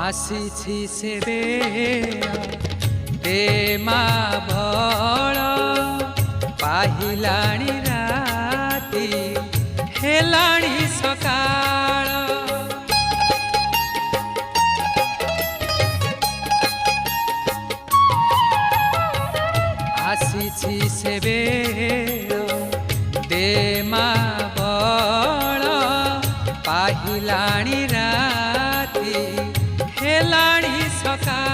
आसीछि से बेला दे मा बळ पाहिलाणी राती हेलाणी सकाळ आसीछि से बेला दे मा बळ पाहिलाणी राती हेलाणी सकाळ